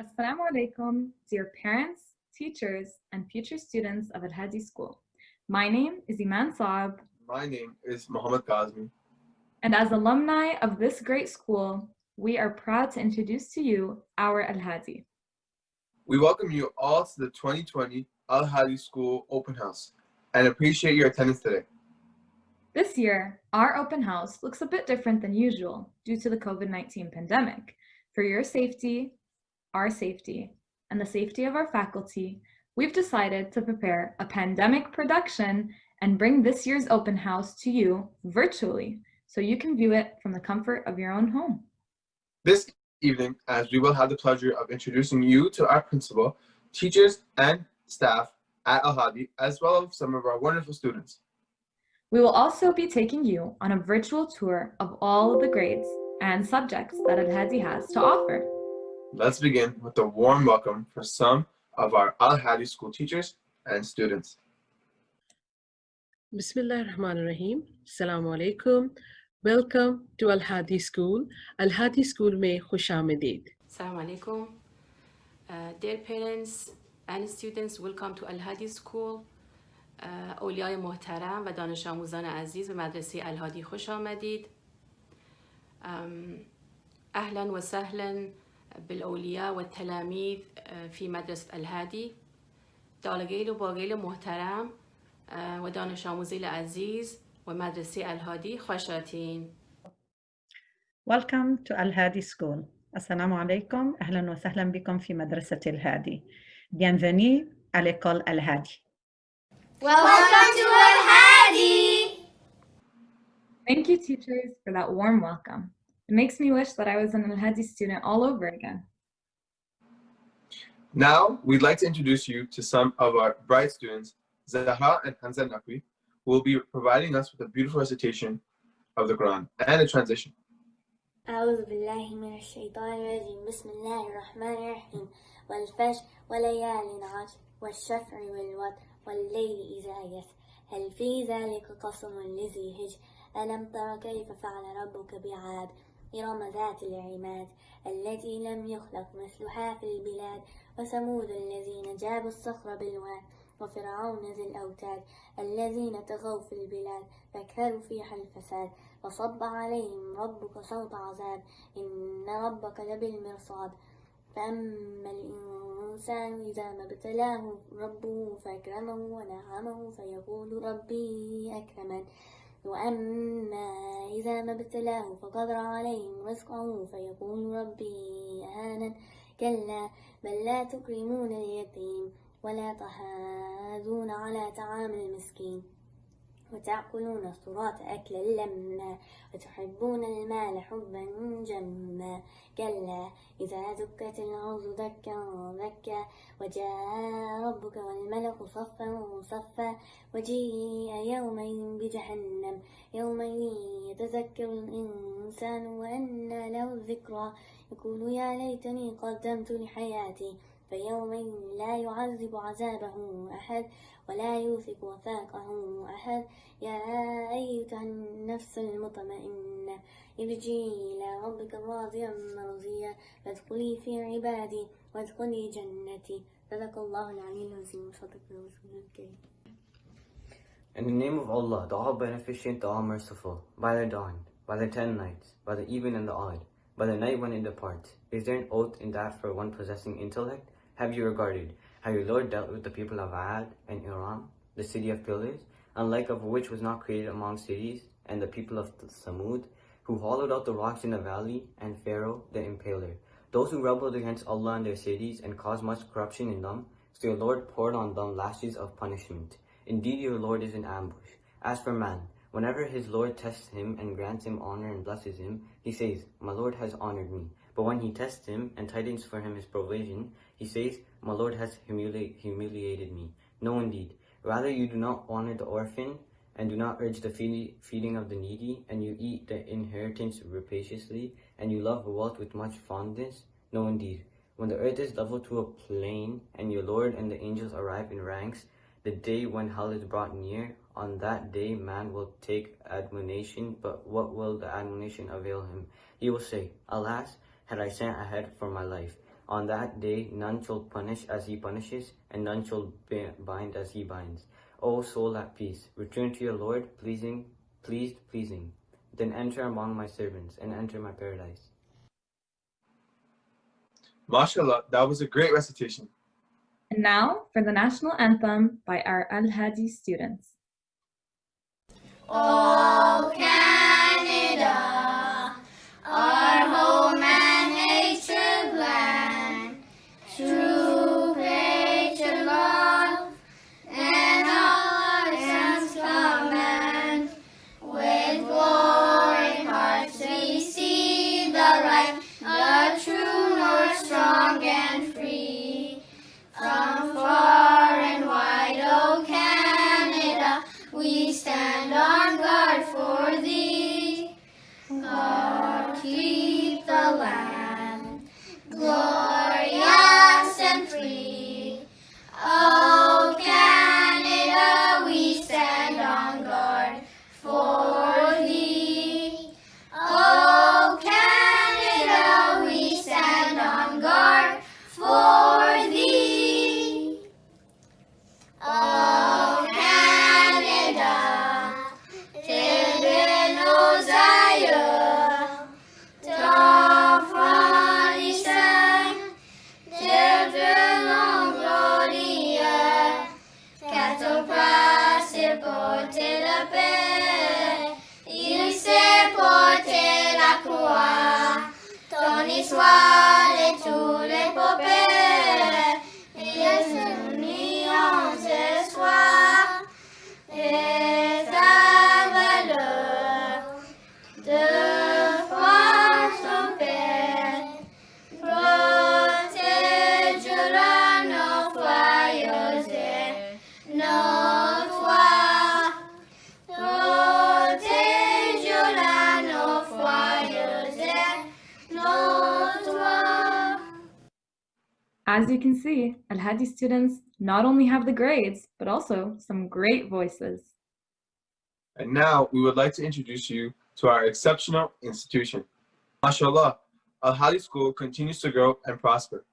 Assalamu alaikum, dear parents, teachers, and future students of Al Haadi School. My name is Iman Saab. My name is Mohammed Kazmi. And as alumni of this great school, we are proud to introduce to you our Al Haadi. We welcome you all to the 2020 Al Haadi School Open House and appreciate your attendance today. This year, our open house looks a bit different than usual due to the COVID-19 pandemic. For your safety, our safety, and the safety of our faculty, we've decided to prepare a pandemic production and bring this year's open house to you virtually so you can view it from the comfort of your own home. This evening, as we will have the pleasure of introducing you to our principal, teachers, and staff at Al Haadi, as well as some of our wonderful students. We will also be taking you on a virtual tour of all of the grades and subjects that Al Haadi has to offer. Let's begin with a warm welcome for some of our Al Haadi school teachers and students. Bismillah ar-Rahman ar-Rahim. Assalamu alaikum. Welcome to Al Haadi School. Al Haadi School में खुश आमदीद. Assalamu alaikum. Dear parents and students, welcome to Al Haadi School. اولیای محترم و دانش آموزان عزیز به مدرسه الهادی خوش آمدید. اهلا و سهلا بالاولیاء و التلاميذ في مدرسه الهادی. دالگیل و باگیل محترم و دانش آموزان عزیز و مدرسه الهادی خوش آمدین. Welcome to Al Haadi School. Assalamu alaikum. أهلا وسهلا بكم في مدرسة الهادي. Bienvenue à l'école Al Haadi. Welcome to Al Haadi. Thank you, teachers, for that warm welcome. It makes me wish that I was an Al Haadi student all over again. Now, we'd like to introduce you to some of our bright students, Zahra and Hanza Nakwi, who will be providing us with a beautiful recitation of the Quran and a transition. أعوذ بالله من الشيطان الرجيم بسم الله الرحمن الرحيم والفجر وليال عشر والشفع والوتر والليل إذا يسر هل في ذلك قسم لذي هجر ألم تر كيف فعل ربك بعاد إرم ذات العماد التي لم يخلق مثلها في البلاد وثمود الذين جابوا الصخر بالواد وفرعون ذي الأوتاد الذين طغوا في البلاد فاكثروا فيها الفساد وصب عليهم ربك صوت عذاب إن ربك لبالمرصاد فأما الإنسان إذا ما ابتلاه ربه فأكرمه ونعمه فيقول ربي أكرمن وأما إذا ما ابتلاه فقدر عليه رزقه فيقول ربي أهانن كلا بل لا تكرمون اليتيم ولا تحاضون على طعام المسكين وتأكلون التراث أكلا لما وتحبون المال حبا جما كلا إذا دكت الأرض دكا دكا وجاء ربك والملك صفا صفا وجيء يومئذ بجهنم يومئذ يتذكر الإنسان وأنى له الذكرى يقول يا ليتني قدمت لحياتي فيومئذ لا يعذب عذابه أحد ولا يوثق وثاقه أحد يا أيتها النفس المطمئنة ارجعي إلى ربك راضيا مرضيا فادخلي في عبادي وادخلي جنتي صدق الله العلي العظيم وصدق رسوله الكريم. In the name of Allah, the All-Beneficent, the All-Merciful, by the dawn, by the 10 nights, by the even and the odd, by the night when it departs, is there an oath in that for one possessing intellect? Have you regarded how your Lord dealt with the people of Aad and Iram, the city of pillars, unlike of which was not created among cities, and the people of Samud, who hollowed out the rocks in the valley, and Pharaoh, the impaler, those who rebelled against Allah and their cities and caused much corruption in them, so your Lord poured on them lashes of punishment. Indeed, your Lord is in ambush. As for man, whenever his Lord tests him and grants him honor and blesses him, he says, my Lord has honored me. But when he tests him and tightens for him his provision, he says, my Lord has humiliated me. No, indeed. Rather, you do not honor the orphan, and do not urge the feeding of the needy, and you eat the inheritance rapaciously, and you love wealth with much fondness. No, indeed. When the earth is leveled to a plain, and your Lord and the angels arrive in ranks, the day when hell is brought near, on that day man will take admonition, but what will the admonition avail him? He will say, alas, had I sent ahead for my life. On that day, none shall punish as he punishes, and none shall bind as he binds. O soul at peace, return to your Lord, pleasing. Then enter among my servants, and enter my paradise. MashaAllah, that was a great recitation. And now for the national anthem by our Al-Haadi students. Oh, Canada, our home and native land, true patriot love and Allah's command. With glowing hearts we see the right, the true north, strong and free. From far and wide, oh Canada, we stand on guard for thee. God keep the land glorious and free. Oh Canada, we stand on guard for thee. Oh Canada, we stand on guard for thee. Oh Canada, terre nos aïeux, d'enfants lycéens, terre de nom glorieux, qu'à ton bras s'est porté la paix, il s'est porté la croix, ton histoire et tous les popées, et unions espoirs, et ta valeur de force au paix, protégera nos foyers et nos toits, protégera nos foyers et nos toits. As you can see, Al-Haadi students not only have the grades, but also some great voices. And now we would like to introduce you to our exceptional institution. MashaAllah, Al-Haadi School continues to grow and prosper.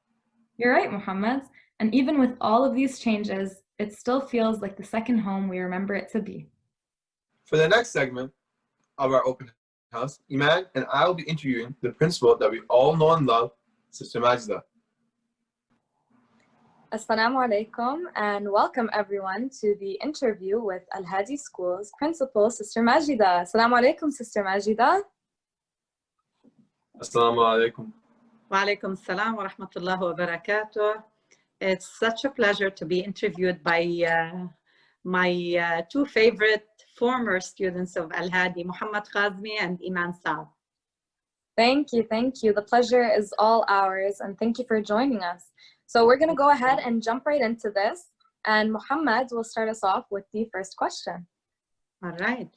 You're right, Muhammad. And even with all of these changes, it still feels like the second home we remember it to be. For the next segment of our open house, Iman and I will be interviewing the principal that we all know and love, Sister Majda. Assalamu alaikum and welcome everyone to the interview with Al-Haadi School's principal, Sister Majida. Assalamu alaikum, Sister Majida. Assalamu alaikum. Wa alaikum salam wa rahmatullahi wa barakatuh. It's such a pleasure to be interviewed by my two favorite former students of Al-Haadi, Muhammad Khazmi and Iman Saab. Thank you, thank you. The pleasure is all ours and thank you for joining us. So we're going to go ahead and jump right into this, and Muhammad will start us off with the first question. All right.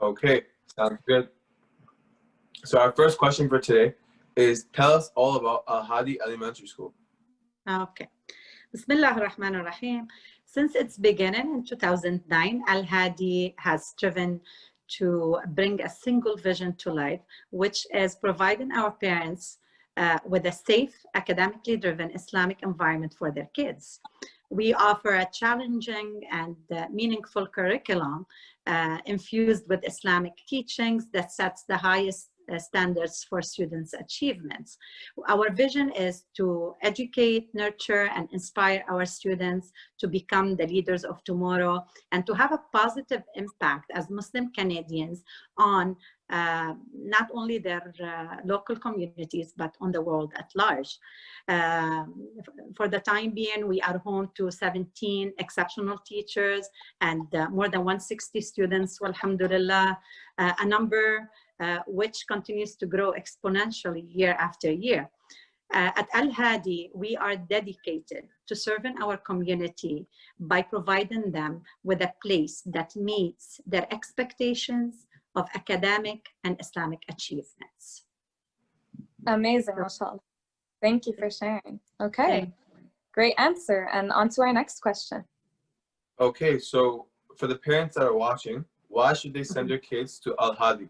Okay, sounds good. So our first question for today is, tell us all about Al-Haadi Elementary School. Okay. Bismillah ar-Rahman ar-Rahim. Since its beginning in 2009, Al-Haadi has striven to bring a single vision to life, which is providing our parents with a safe, academically driven Islamic environment for their kids. We offer a challenging and meaningful curriculum infused with Islamic teachings that sets the highest standards for students' achievements. Our vision is to educate, nurture, and inspire our students to become the leaders of tomorrow and to have a positive impact as Muslim Canadians on not only their local communities, but on the world at large. For the time being, we are home to 17 exceptional teachers and more than 160 students, alhamdulillah, a number which continues to grow exponentially year after year. At Al-Haadi, we are dedicated to serving our community by providing them with a place that meets their expectations of academic and Islamic achievements. Amazing, mashallah. Thank you for sharing. Okay, great answer. And on to our next question. Okay, so for the parents that are watching, why should they send their kids to Al-Haadi?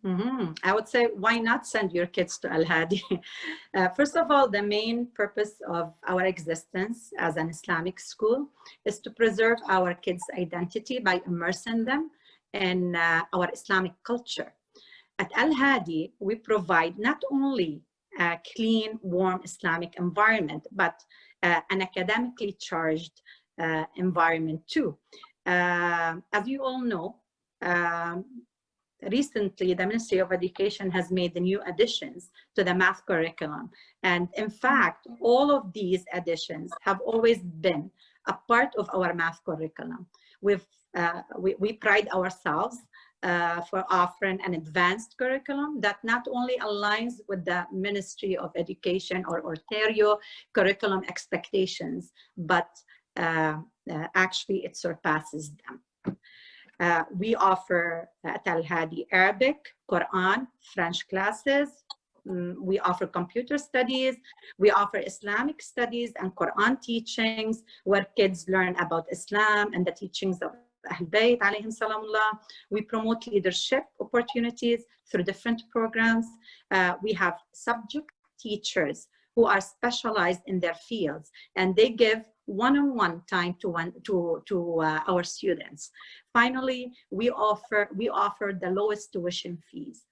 I would say, why not send your kids to Al-Hadi? First of all, the main purpose of our existence as an Islamic school is to preserve our kids' identity by immersing them in our Islamic culture. At Al-Hadi, we provide not only a clean, warm Islamic environment, but an academically charged environment too. As you all know, recently, the Ministry of Education has made the new additions to the math curriculum. And in fact, all of these additions have always been a part of our math curriculum. We pride ourselves for offering an advanced curriculum that not only aligns with the Ministry of Education or Ontario curriculum expectations, but actually it surpasses them. We offer at Al-Hadi Arabic, Quran, French classes. We offer computer studies. We offer Islamic studies and Quran teachings where kids learn about Islam and the teachings of Ahl Bayt alayhim salamullah. We promote leadership opportunities through different programs. We have subject teachers who are specialized in their fields, and they give one-on-one time to our students. Finally, we offer the lowest tuition fees.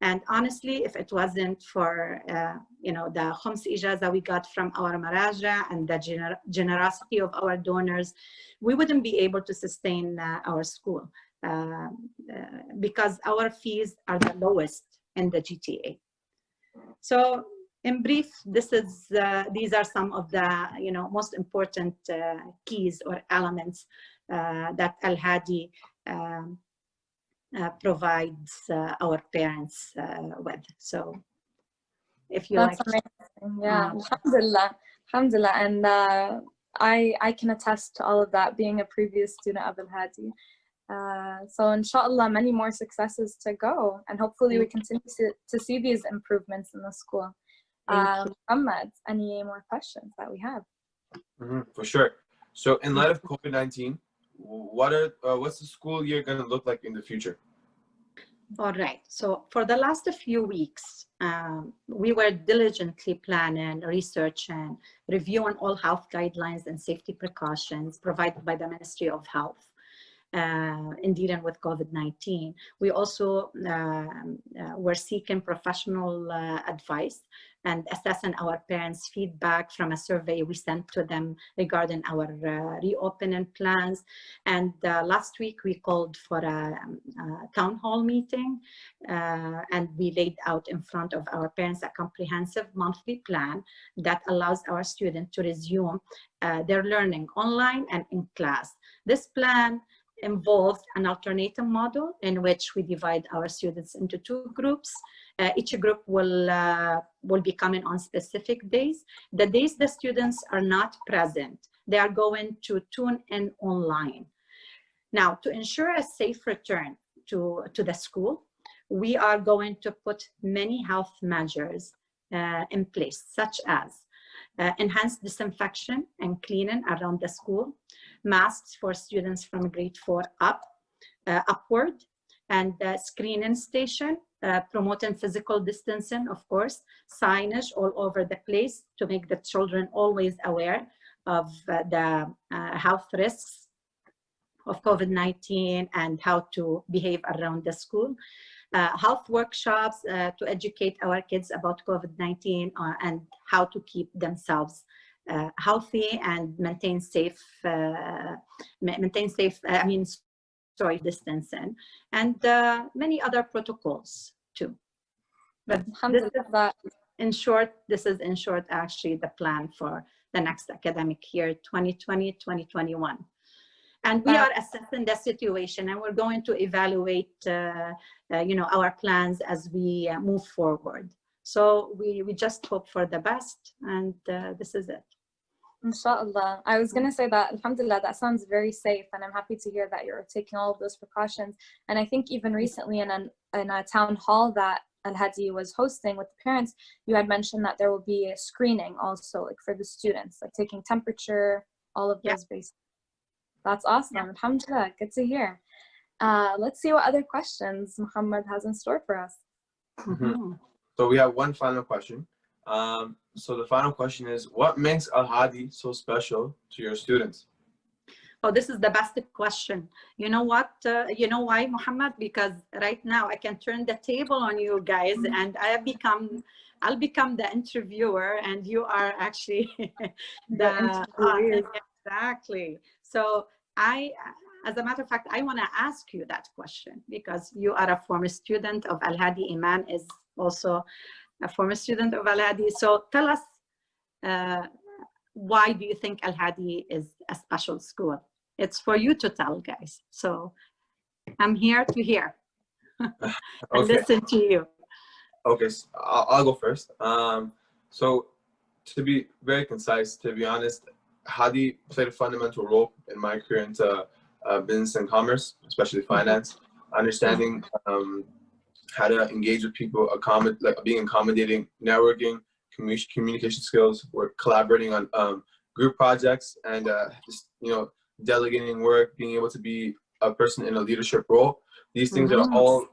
And honestly, if it wasn't for the khums ijaza we got from our maraja and the generosity of our donors, we wouldn't be able to sustain our school because our fees are the lowest in the GTA. So in brief, these are some of the most important keys or elements that Al-Hadi provides our parents with. So if you That's like. amazing. Yeah, alhamdulillah, alhamdulillah. And I can attest to all of that, being a previous student of Al-Hadi. So inshallah, many more successes to go, and hopefully we continue to see these improvements in the school. Muhammad, any more questions that we have? For sure. So in light of COVID-19, what's the school year going to look like in the future? All right. So for the last few weeks, we were diligently planning, researching, reviewing all health guidelines and safety precautions provided by the Ministry of Health in dealing with COVID-19. We also were seeking professional advice and assessing our parents' feedback from a survey we sent to them regarding our reopening plans. And last week we called for a town hall meeting and we laid out in front of our parents a comprehensive monthly plan that allows our students to resume their learning online and in class. This plan involves an alternative model in which we divide our students into two groups. Each group will be coming on specific days. The days the students are not present, they are going to tune in online. Now, to ensure a safe return to the school, we are going to put many health measures in place, such as enhanced disinfection and cleaning around the school, masks for students from grade 4 upward, and screening station, promoting physical distancing, of course, signage all over the place to make the children always aware of the health risks of COVID-19 and how to behave around the school. Health workshops to educate our kids about COVID-19 and how to keep themselves healthy and maintain safe distancing, and many other protocols too. But this is in short actually the plan for the next academic year, 2020-2021. And we are assessing the situation, and we're going to evaluate our plans as we move forward. So we just hope for the best, and this is it. Inshallah. I was going to say that, alhamdulillah, that sounds very safe, and I'm happy to hear that you're taking all of those precautions. And I think even recently in a town hall that Al-Hadi was hosting with the parents, you had mentioned that there will be a screening also, like for the students, like taking temperature, all of those basics. That's awesome. Alhamdulillah, good to hear. let's see what other questions Muhammad has in store for us. So we have one final question. So the final question is, what makes Al-Haadi so special to your students? Oh, this is the best question. You know what? You know why, Muhammad? Because right now I can turn the table on you guys, and I'll become the interviewer, and you are actually exactly. So as a matter of fact, I want to ask you that question because you are a former student of Al-Haadi. Iman is also a former student of Al-Haadi. So tell us, why do you think Al-Haadi is a special school? It's for you to tell, guys. So I'm here to hear and listen to you. Okay, so I'll go first. So to be very concise, to be honest, Haadi played a fundamental role in my career into business and commerce, especially finance, understanding how to engage with people, being accommodating, networking, communication skills. We're collaborating on group projects and just delegating work, being able to be a person in a leadership role. These things are all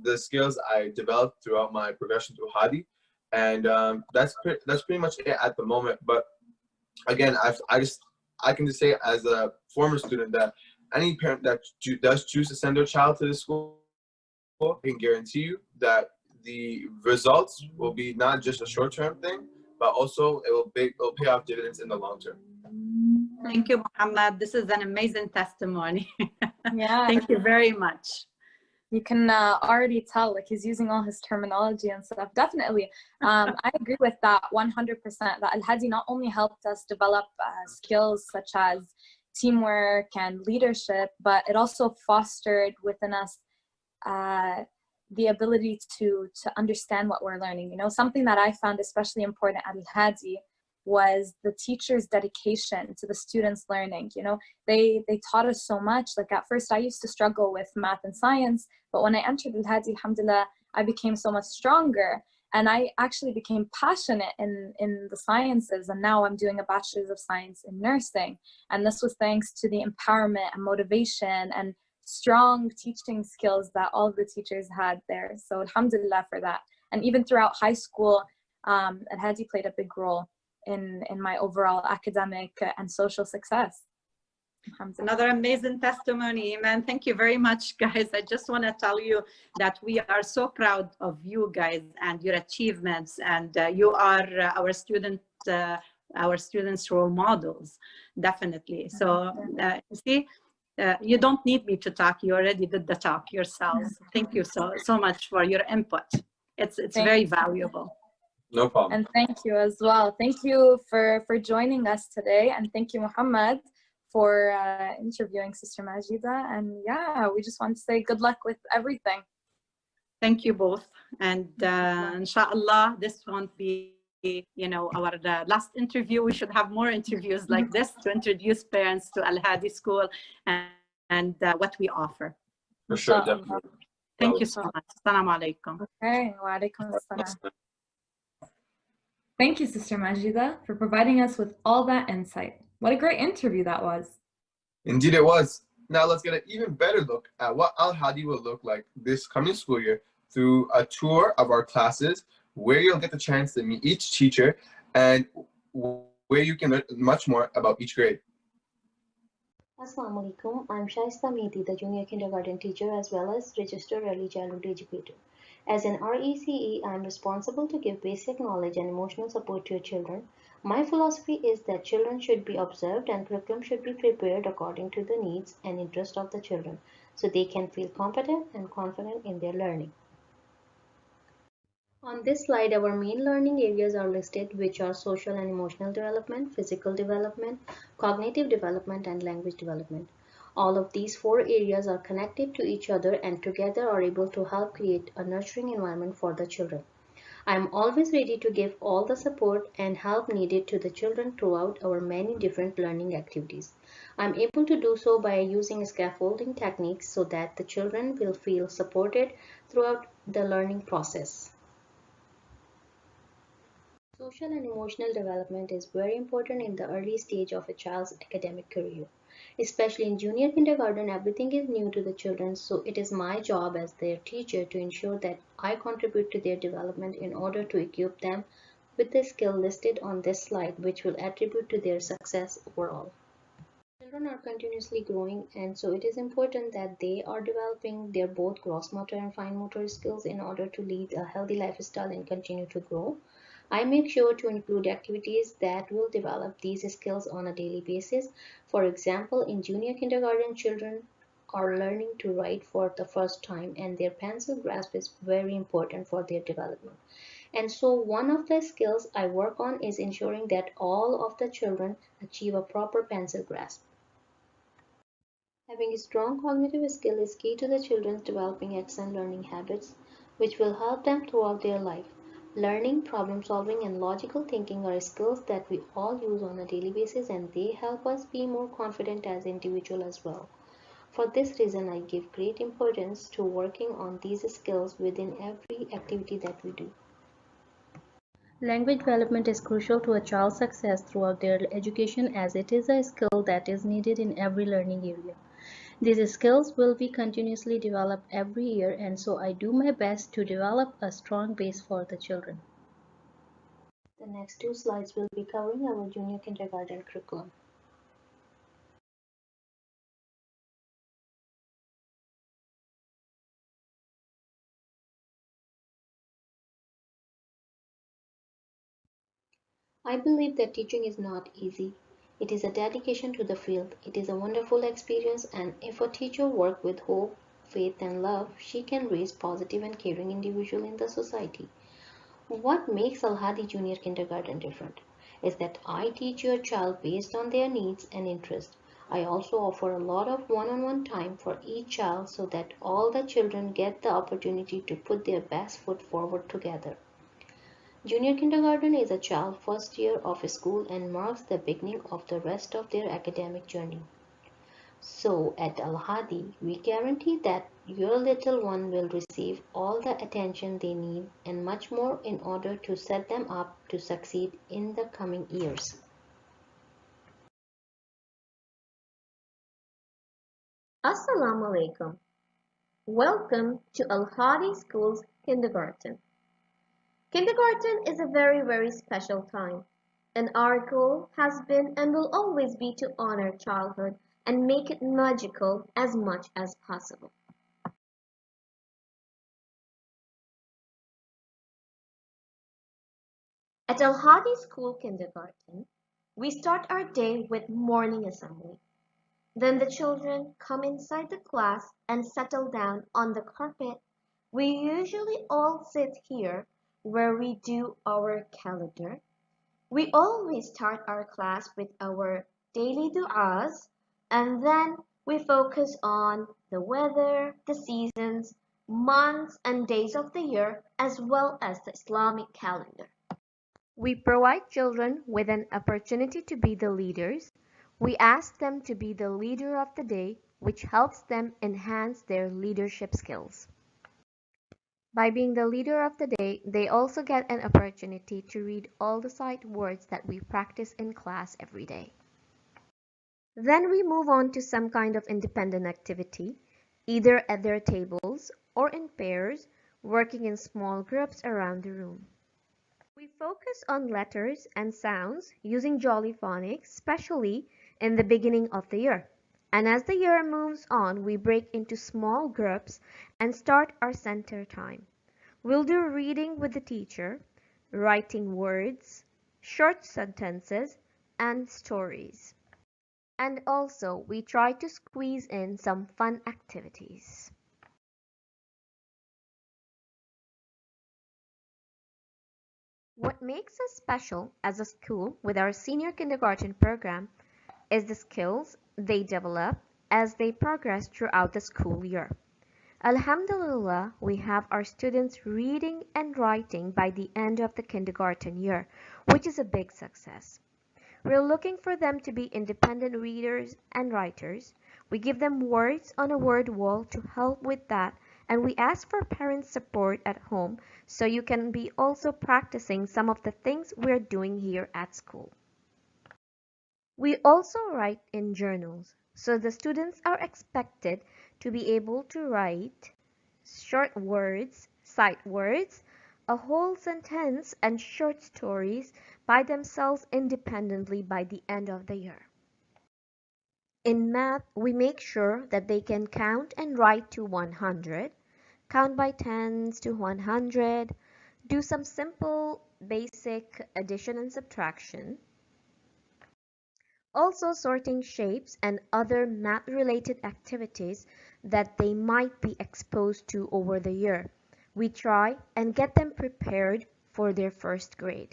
the skills I developed throughout my progression through Haadi, and that's pretty much it at the moment. But again, I can just say as a former student that any parent that does choose to send their child to this school, I can guarantee you that the results will be not just a short-term thing, but also it'll pay off dividends in the long term. Thank you, Muhammad. This is an amazing testimony. Yeah. Thank you very much. You can already tell, like, he's using all his terminology and stuff. Definitely. I agree with that 100%, that Al-Haadi not only helped us develop skills such as teamwork and leadership, but it also fostered within us the ability to understand what we're learning. You know, something that I found especially important at Al-Haadi was the teacher's dedication to the students' learning. You know, they taught us so much. Like, at first I used to struggle with math and science, but when I entered Al-Haadi, alhamdulillah, I became so much stronger, and I actually became passionate in the sciences, and now I'm doing a bachelor's of science in nursing, and this was thanks to the empowerment and motivation and strong teaching skills that all of the teachers had there. So alhamdulillah for that. And even throughout high school, Al-Haadi played a big role in my overall academic and social success. Another amazing testimony, man. Thank you very much, guys. I just want to tell you that we are so proud of you guys and your achievements, and you are our students' role models, definitely. So see, you don't need me to talk. You already did the talk yourselves. Thank you so much for your input. It's very valuable. No problem. And thank you as well. Thank you for joining us today, and thank you, Muhammad, for interviewing Sister Majida. And yeah, we just want to say good luck with everything. Thank you both. And inshallah, this won't be, our last interview. We should have more interviews like this to introduce parents to Al-Haadi School and what we offer. For sure, definitely. Thank you so much. Assalamu alaikum. Okay, wa alaikum assalam. Thank you, Sister Majida, for providing us with all that insight. What a great interview that was. Indeed it was. Now let's get an even better look at what Al-Haadi will look like this coming school year through a tour of our classes, where you'll get the chance to meet each teacher and where you can learn much more about each grade. Assalamu alaikum. I'm Shaista Mehdi, the junior kindergarten teacher as well as registered early childhood educator. As an RECE, I'm responsible to give basic knowledge and emotional support to your children. My philosophy is that children should be observed and curriculum should be prepared according to the needs and interest of the children, so they can feel competent and confident in their learning. On this slide, our main learning areas are listed, which are social and emotional development, physical development, cognitive development, and language development. All of these 4 areas are connected to each other and together are able to help create a nurturing environment for the children. I am always ready to give all the support and help needed to the children throughout our many different learning activities. I am able to do so by using scaffolding techniques so that the children will feel supported throughout the learning process. Social and emotional development is very important in the early stage of a child's academic career. Especially in junior kindergarten, everything is new to the children, so it is my job as their teacher to ensure that I contribute to their development in order to equip them with the skill listed on this slide, which will attribute to their success overall. Children are continuously growing, and so it is important that they are developing their both gross motor and fine motor skills in order to lead a healthy lifestyle and continue to grow. I make sure to include activities that will develop these skills on a daily basis. For example, in junior kindergarten, children are learning to write for the first time, and their pencil grasp is very important for their development. And so one of the skills I work on is ensuring that all of the children achieve a proper pencil grasp. Having a strong cognitive skill is key to the children's developing excellent learning habits, which will help them throughout their life. Learning, problem solving, and logical thinking are skills that we all use on a daily basis, and they help us be more confident as individuals as well. For this reason, I give great importance to working on these skills within every activity that we do. Language development is crucial to a child's success throughout their education, as it is a skill that is needed in every learning area. These skills will be continuously developed every year, and so I do my best to develop a strong base for the children. The next two slides will be covering our junior kindergarten curriculum. I believe that teaching is not easy. It is a dedication to the field. It is a wonderful experience, and if a teacher works with hope, faith, and love, she can raise positive and caring individuals in the society. What makes Al Haadi Junior Kindergarten different is that I teach your child based on their needs and interests. I also offer a lot of one-on-one time for each child so that all the children get the opportunity to put their best foot forward together. Junior kindergarten is a child's first year of school and marks the beginning of the rest of their academic journey. So at Al Hadi, we guarantee that your little one will receive all the attention they need and much more in order to set them up to succeed in the coming years. Assalamu alaikum. Welcome to Al Hadi School's kindergarten. Kindergarten is a very special time, and our goal has been and will always be to honor childhood and make it magical as much as possible. At Al Hadi School Kindergarten, we start our day with morning assembly. Then the children come inside the class and settle down on the carpet. We usually all sit here where we do our calendar. We always start our class with our daily du'as, and then we focus on the weather, the seasons, months and days of the year, as well as the Islamic calendar. We provide children with an opportunity to be the leaders. We ask them to be the leader of the day, which helps them enhance their leadership skills. By being the leader of the day, they also get an opportunity to read all the sight words that we practice in class every day. Then we move on to some kind of independent activity, either at their tables or in pairs, working in small groups around the room. We focus on letters and sounds using Jolly Phonics, especially in the beginning of the year. And as the year moves on, we break into small groups and start our center time. We'll do reading with the teacher, writing words, short sentences, and stories. And also, we try to squeeze in some fun activities. What makes us special as a school with our senior kindergarten program is the skills they develop as they progress throughout the school year. Alhamdulillah, we have our students reading and writing by the end of the kindergarten year, which is a big success. We're looking for them to be independent readers and writers. We give them words on a word wall to help with that, and we ask for parents' support at home so you can be also practicing some of the things we're doing here at school. We also write in journals, So the students are expected to be able to write short words, sight words, a whole sentence, and short stories by themselves independently by the end of the year. In math, we make sure that they can count and write to 100, count by tens to 100, do some simple basic addition and subtraction, also sorting shapes and other math-related activities that they might be exposed to over the year. We try and get them prepared for their first grade.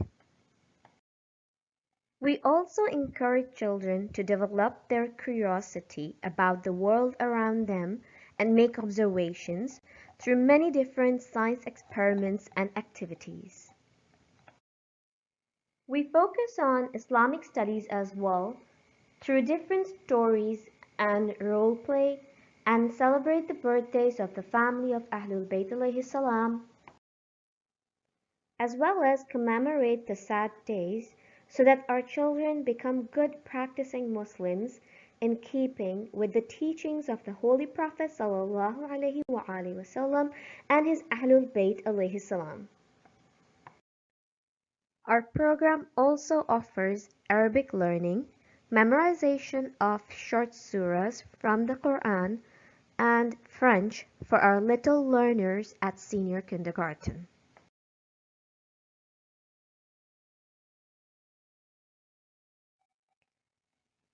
We also encourage children to develop their curiosity about the world around them and make observations through many different science experiments and activities. We focus on Islamic studies as well through different stories and role play, and celebrate the birthdays of the family of Ahlul Bayt alayhi salam, as well as commemorate the sad days so that our children become good practicing Muslims in keeping with the teachings of the Holy Prophet sallallahu alaihi wasallam and his Ahlul Bayt alayhi salam. Our program also offers Arabic learning, memorization of short surahs from the Quran, and French for our little learners at senior kindergarten.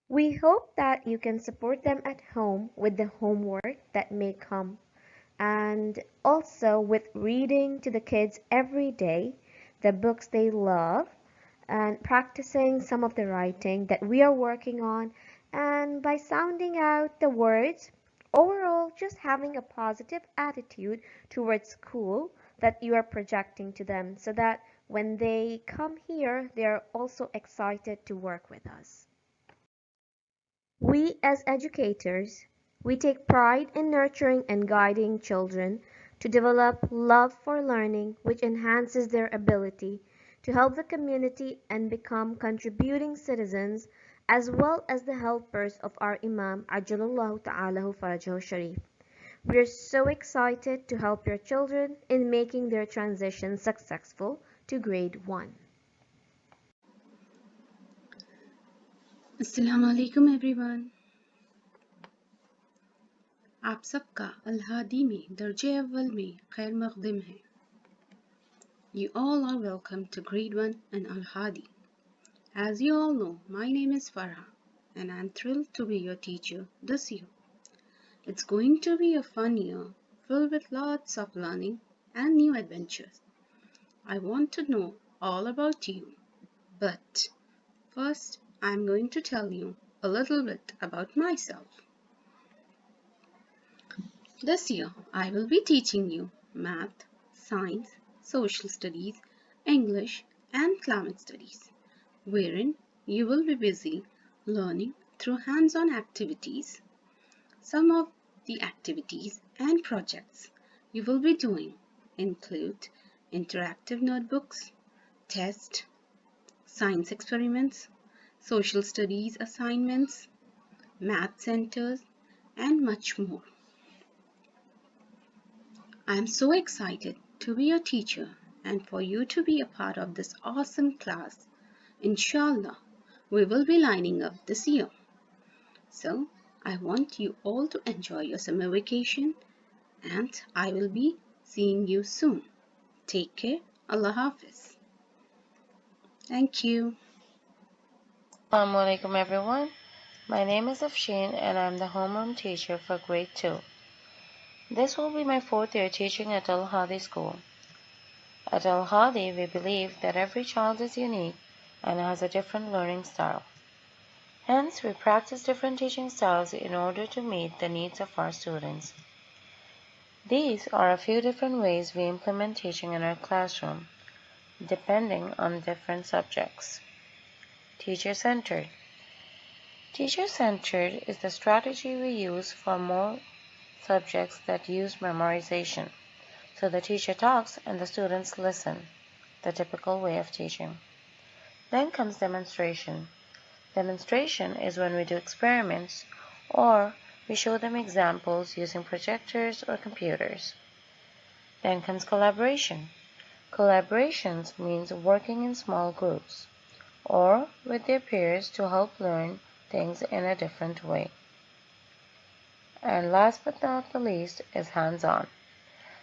We hope that you can support them at home with the homework that may come, and also with reading to the kids every day the books they love, and practicing some of the writing that we are working on, and by sounding out the words, overall just having a positive attitude towards school that you are projecting to them so that when they come here, they are also excited to work with us. We as educators, we take pride in nurturing and guiding children to develop love for learning, which enhances their ability to help the community and become contributing citizens, as well as the helpers of our Imam Ajjalallahu Ta'alahu Farajahu Sharif. We are so excited to help your children in making their transition successful to grade 1. अस्सलाम वालेकुम everyone. आप सबका अल-हादी में दर्जे अव्वल में खैर मक़दम है। You all are welcome to grade 1 and Al-Hadi. As you all know, my name is Farah and I'm thrilled to be your teacher this year. It's going to be a fun year filled with lots of learning and new adventures. I want to know all about you, but first I'm going to tell you a little bit about myself. This year I will be teaching you math, science, social studies, English and Islamic studies, wherein you will be busy learning through hands-on activities. Some of the activities and projects you will be doing include interactive notebooks, tests, science experiments, social studies assignments, math centers, and much more. I am so excited to be your teacher and for you to be a part of this awesome class. Inshallah, we will be lining up this year. So, I want you all to enjoy your summer vacation and I will be seeing you soon. Take care. Allah Hafiz. Thank you. Assalamu alaikum everyone. My name is Afshin and I'm the homeroom teacher for grade 2. This will be my 4th year teaching at Al-Haadi school. At Al-Haadi, we believe that every child is unique and has a different learning style. Hence, we practice different teaching styles in order to meet the needs of our students. These are a few different ways we implement teaching in our classroom, depending on different subjects. Teacher-centered. Teacher-centered is the strategy we use for more subjects that use memorization. So the teacher talks and the students listen, the typical way of teaching. Then comes demonstration. Demonstration is when we do experiments or we show them examples using projectors or computers. Then comes collaboration. Collaborations means working in small groups or with their peers to help learn things in a different way. And last but not the least is hands-on.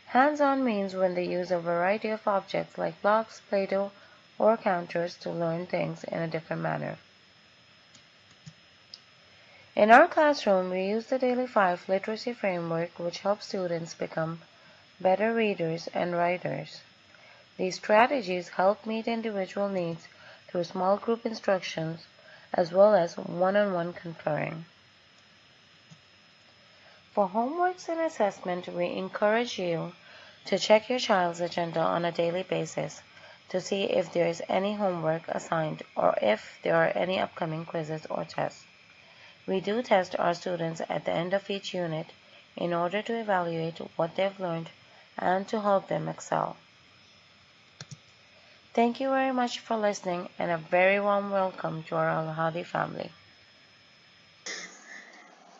Hands-on means when they use a variety of objects like blocks, Play-Doh, or counters to learn things in a different manner. In our classroom, we use the Daily 5 literacy framework, which helps students become better readers and writers. These strategies help meet individual needs through small group instructions as well as one-on-one conferring. For homeworks and assessment, we encourage you to check your child's agenda on a daily basis to see if there is any homework assigned or if there are any upcoming quizzes or tests. We do test our students at the end of each unit in order to evaluate what they've learned and to help them excel. Thank you very much for listening and a very warm welcome to our Al-Haadi family.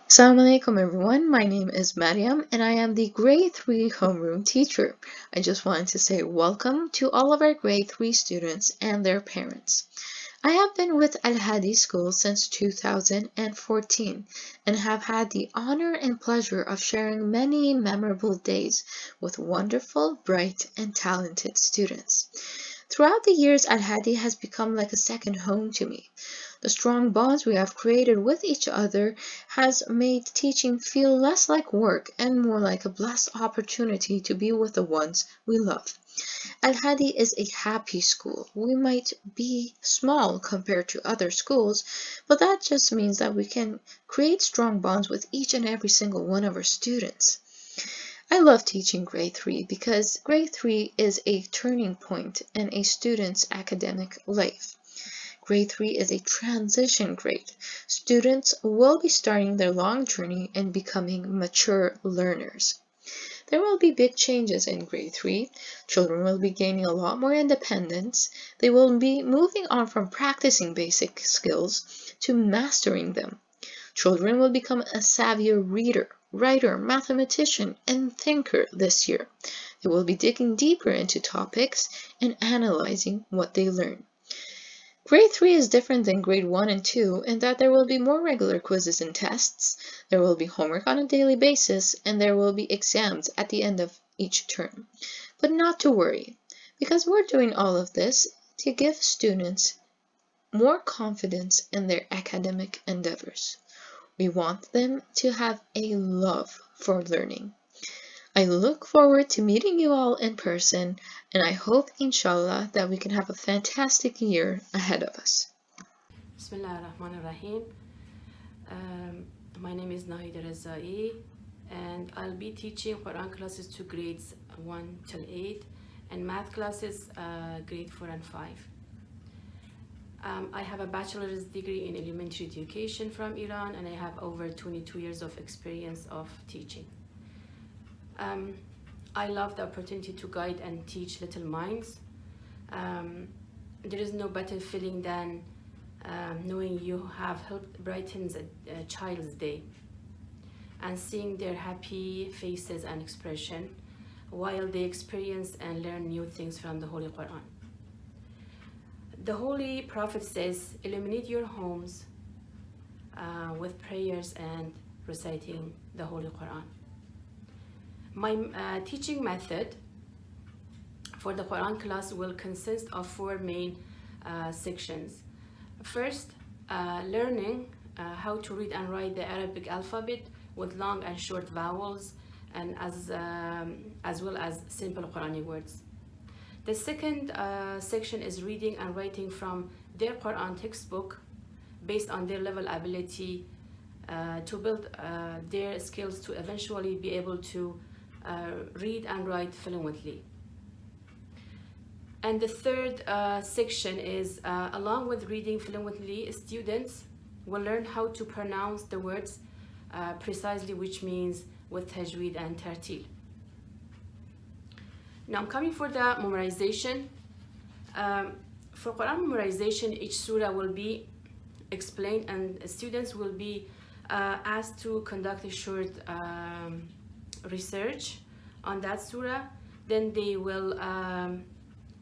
Assalamu alaikum everyone, my name is Mariam and I am the grade 3 homeroom teacher. I just wanted to say welcome to all of our grade 3 students and their parents. I have been with Al-Haadi School since 2014 and have had the honor and pleasure of sharing many memorable days with wonderful, bright and talented students. Throughout the years, Al-Haadi has become like a second home to me. The strong bonds we have created with each other has made teaching feel less like work and more like a blessed opportunity to be with the ones we love. Al-Haadi is a happy school. We might be small compared to other schools, but that just means that we can create strong bonds with each and every single one of our students. I love teaching grade 3 because grade 3 is a turning point in a student's academic life. Grade 3 is a transition grade. Students will be starting their long journey and becoming mature learners. There will be big changes in grade 3. Children will be gaining a lot more independence. They will be moving on from practicing basic skills to mastering them. Children will become a savvier reader, writer, mathematician, and thinker this year. They will be digging deeper into topics and analyzing what they learn. Grade 3 is different than grade 1 and 2 in that there will be more regular quizzes and tests, there will be homework on a daily basis, and there will be exams at the end of each term. But not to worry, because we're doing all of this to give students more confidence in their academic endeavors. We want them to have a love for learning. I look forward to meeting you all in person, and I hope, inshallah, that we can have a fantastic year ahead of us. Bismillah ar-Rahman ar-Rahim. My name is Nahida Rezai, and I'll be teaching Quran classes to grades 1 till 8, and math classes grade 4 and 5. I have a bachelor's degree in elementary education from Iran, and I have over 22 years of experience of teaching. I love the opportunity to guide and teach little minds. There is no better feeling than knowing you have helped brighten a child's day and seeing their happy faces and expression while they experience and learn new things from the Holy Quran. The Holy Prophet says, illuminate your homes with prayers and reciting the Holy Quran. My teaching method for the Quran class will consist of 4 main sections. First, learning how to read and write the Arabic alphabet with long and short vowels, and as well as simple Quranic words. The second section is reading and writing from their Quran textbook based on their level ability to build their skills to eventually be able to read and write fluently. And the third section is along with reading fluently, students will learn how to pronounce the words precisely, which means with tajweed and tartil. Now I'm coming for the memorization. For Quran memorization, each surah will be explained and students will be asked to conduct a short research on that surah. Then they will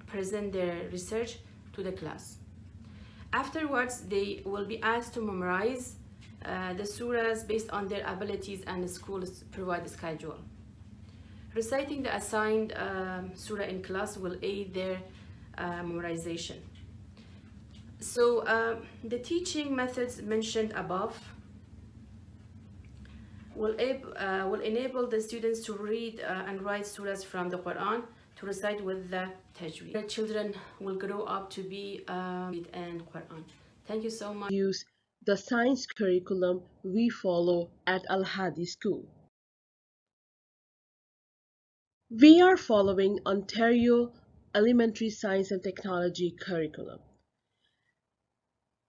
present their research to the class. Afterwards, they will be asked to memorize the surahs based on their abilities and the school's provided schedule. Reciting the assigned surah in class will aid their memorization. So the teaching methods mentioned above will enable the students to read and write surahs from the Quran to recite with the tajweed. The children will grow up to be and Quran. Thank you so much. Use the science curriculum we follow at Al-Haadi School. We are following Ontario Elementary Science and Technology curriculum.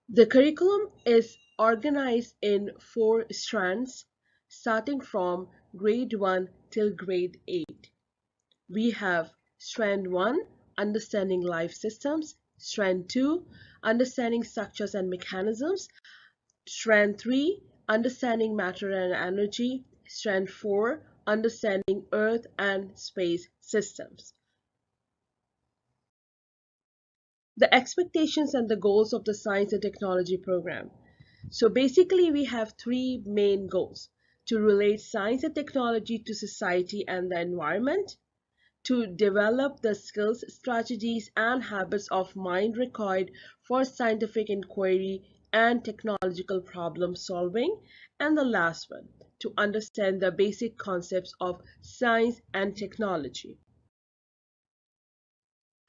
The curriculum is organized in 4 strands, starting from grade 1 till grade 8. We have Strand 1, Understanding Life Systems, Strand 2, Understanding Structures and Mechanisms, Strand 3, Understanding Matter and Energy, Strand 4, Understanding Earth and Space Systems. The expectations and the goals of the Science and Technology program. So basically we have 3 main goals: to relate science and technology to society and the environment, to develop the skills, strategies, and habits of mind required for scientific inquiry and technological problem solving, and the last one, to understand the basic concepts of science and technology.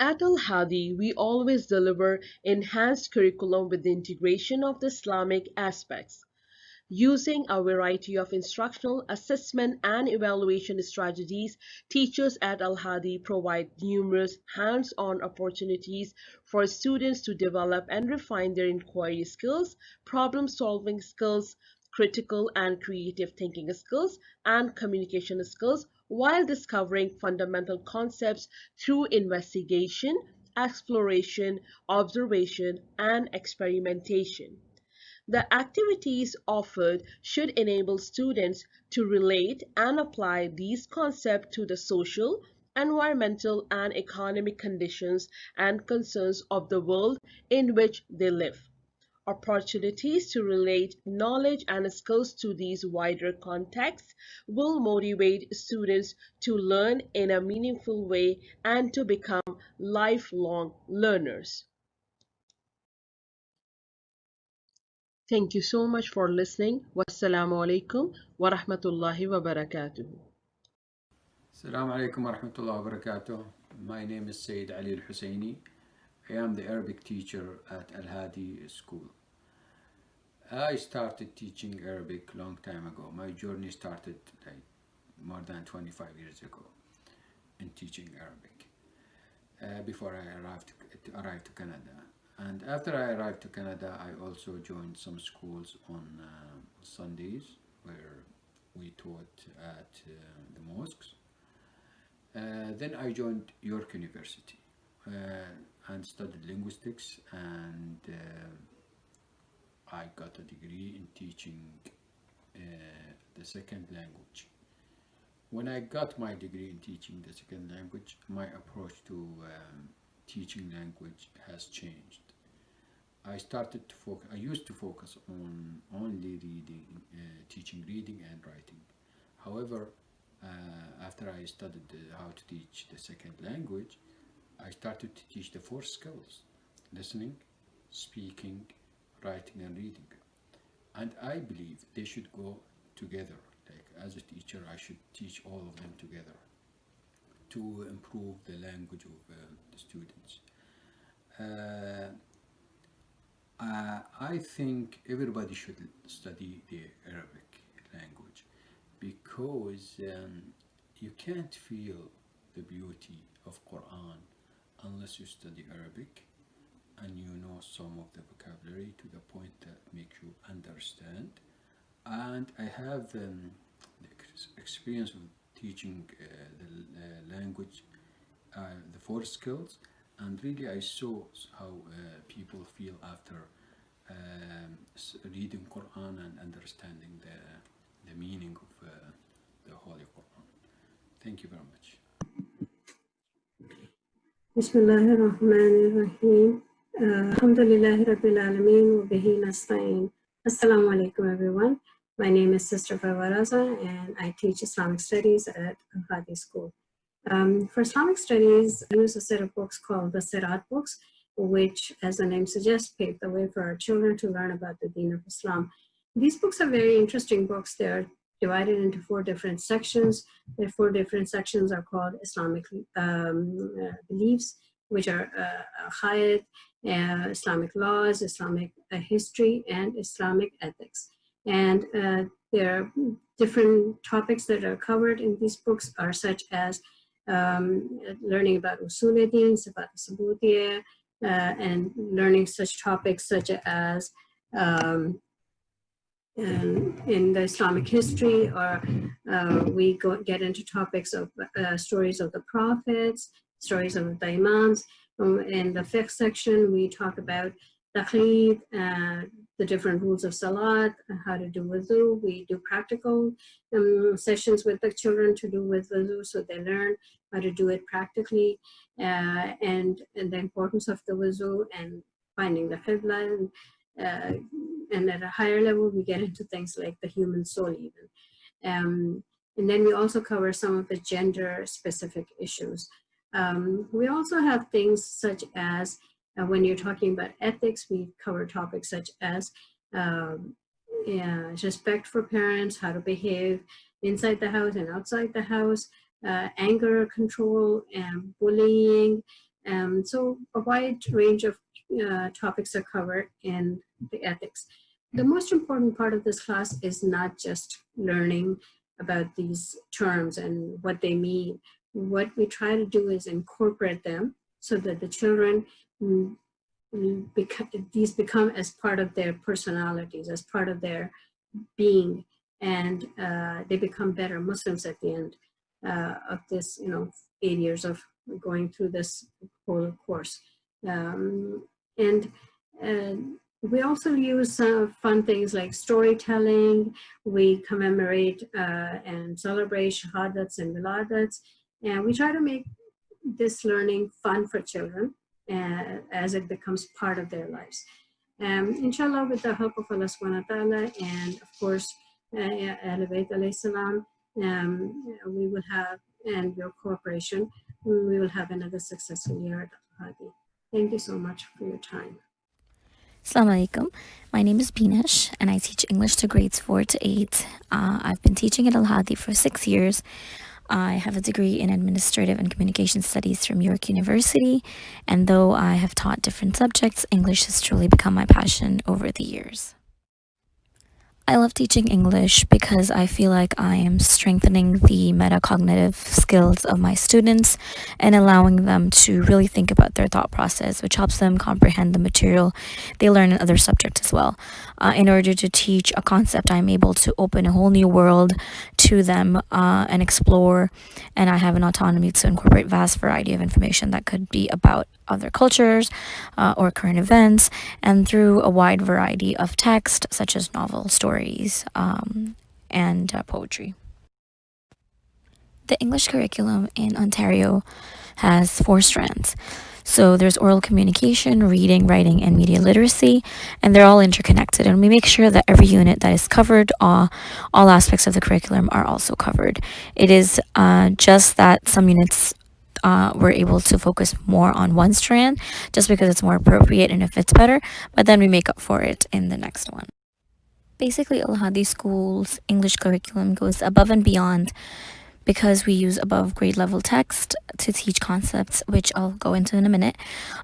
At Al-Haadi, we always deliver enhanced curriculum with the integration of the Islamic aspects. Using a variety of instructional, assessment, and evaluation strategies, teachers at Al-Haadi provide numerous hands-on opportunities for students to develop and refine their inquiry skills, problem-solving skills, critical and creative thinking skills, and communication skills, while discovering fundamental concepts through investigation, exploration, observation, and experimentation. The activities offered should enable students to relate and apply these concepts to the social, environmental, and economic conditions and concerns of the world in which they live. Opportunities to relate knowledge and skills to these wider contexts will motivate students to learn in a meaningful way and to become lifelong learners. Thank you so much for listening. Wassalamu alaikum wa rahmatullahi wa barakatuh. Assalamu alaikum wa rahmatullahi wa barakatuh. My name is Sayyid Ali Al-Husseini. I am the Arabic teacher at Al-Haadi School. I started teaching Arabic long time ago. My journey started like more than 25 years ago in teaching Arabic before I arrived to Canada. And after I arrived to Canada, I also joined some schools on Sundays where we taught at the mosques. Then I joined York University and studied linguistics, and I got a degree in teaching the second language. When I got my degree in teaching the second language, my approach to teaching language has changed. I used to focus on only reading, teaching reading and writing. However, after I studied how to teach the second language, I started to teach the 4 skills: listening, speaking, writing, and reading. And I believe they should go together. Like, as a teacher, I should teach all of them together to improve the language of the students. I think everybody should study the Arabic language, because you can't feel the beauty of Quran unless you study Arabic and you know some of the vocabulary to the point that make you understand. And I have the experience of teaching the language, the 4 skills, and really I saw how people feel after reading Quran and understanding the meaning of the Holy Quran. Thank you very much. Bismillahirrahmanirrahim. Alhamdulillahi Rabbil Alameen wa bihi nasta'in. Assalamu alaikum everyone. My name is Sister Fawaraza and I teach Islamic Studies at Haadi School. For Islamic Studies, I use a set of books called the Sirat books, which, as the name suggests, pave the way for our children to learn about the Deen of Islam. These books are very interesting books. They're divided into 4 different sections. The 4 different sections are called Islamic beliefs, which are Aqaid, Islamic laws, Islamic history, and Islamic ethics. And there are different topics that are covered in these books are such as learning about Usul-e-Din, Sifat al-Subutiyya, and learning such topics such as in the Islamic history, or we get into topics of stories of the prophets, stories of the imams. In the fiqh section, we talk about taqlid, the different rules of salat, how to do wudu. We do practical sessions with the children to do with wudu, so they learn how to do it practically, and the importance of the wudu and finding the qibla. And at a higher level, we get into things like the human soul even. And then we also cover some of the gender-specific issues. We also have things such as, when you're talking about ethics, we cover topics such as respect for parents, how to behave inside the house and outside the house, anger control, and bullying. So a wide range of topics are covered in the ethics. The most important part of this class is not just learning about these terms and what they mean. What we try to do is incorporate them so that the children these become as part of their personalities, as part of their being, and they become better Muslims at the end of this, 8 years of going through this whole course. And we also use some fun things like storytelling. We commemorate and celebrate shahadats and wiladats, and we try to make this learning fun for children as it becomes part of their lives. Inshallah, with the help of Allah subhanahu wa ta'ala, and of course Ahl Bayt alayhi salam, we will have, and your cooperation, we will have another successful year at Haadi. Thank you so much for your time. Assalamu alaikum. My name is Binesh and I teach English to grades 4 to 8. I've been teaching at Al-Haadi for 6 years. I have a degree in Administrative and Communication Studies from York University, and though I have taught different subjects, English has truly become my passion over the years. I love teaching English because I feel like I am strengthening the metacognitive skills of my students and allowing them to really think about their thought process, which helps them comprehend the material they learn in other subjects as well. In order to teach a concept, I'm able to open a whole new world to them and explore, and I have an autonomy to incorporate vast variety of information that could be about other cultures or current events, and through a wide variety of text such as novels, stories, and poetry. The English curriculum in Ontario has 4 strands. So there's oral communication, reading, writing, and media literacy, and they're all interconnected. And we make sure that every unit that is covered, all aspects of the curriculum are also covered. It is just that some units we're able to focus more on one strand just because it's more appropriate and it fits better, but then we make up for it in the next one. Basically, Al-Haadi School's English curriculum goes above and beyond because we use above grade level text to teach concepts, which I'll go into in a minute.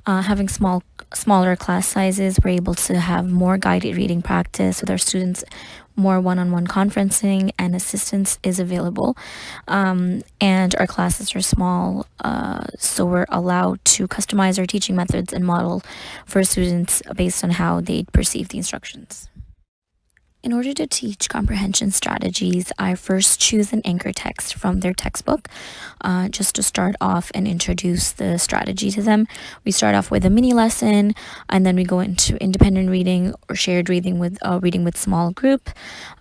Having smaller class sizes, we're able to have more guided reading practice with our students. More one-on-one conferencing and assistance is available, and our classes are small, so we're allowed to customize our teaching methods and model for students based on how they perceive the instructions. In order to teach comprehension strategies, I first choose an anchor text from their textbook just to start off and introduce the strategy to them. We start off with a mini lesson, and then we go into independent reading or shared reading with small group,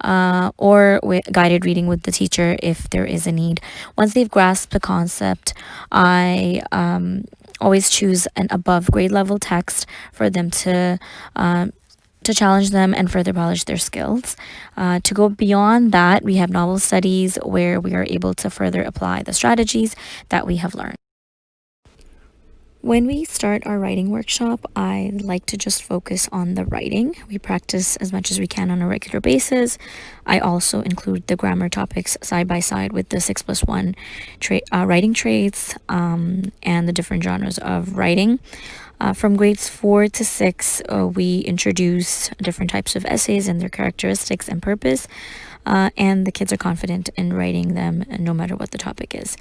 or with guided reading with the teacher if there is a need. Once they've grasped the concept, I always choose an above grade level text for them to challenge them and further polish their skills. To go beyond that, we have novel studies where we are able to further apply the strategies that we have learned. When we start our writing workshop, I like to just focus on the writing. We practice as much as we can on a regular basis. I also include the grammar topics side by side with the 6+1 writing traits and the different genres of writing. From grades 4 to 6, we introduce different types of essays and their characteristics and purpose, and the kids are confident in writing them no matter what the topic is.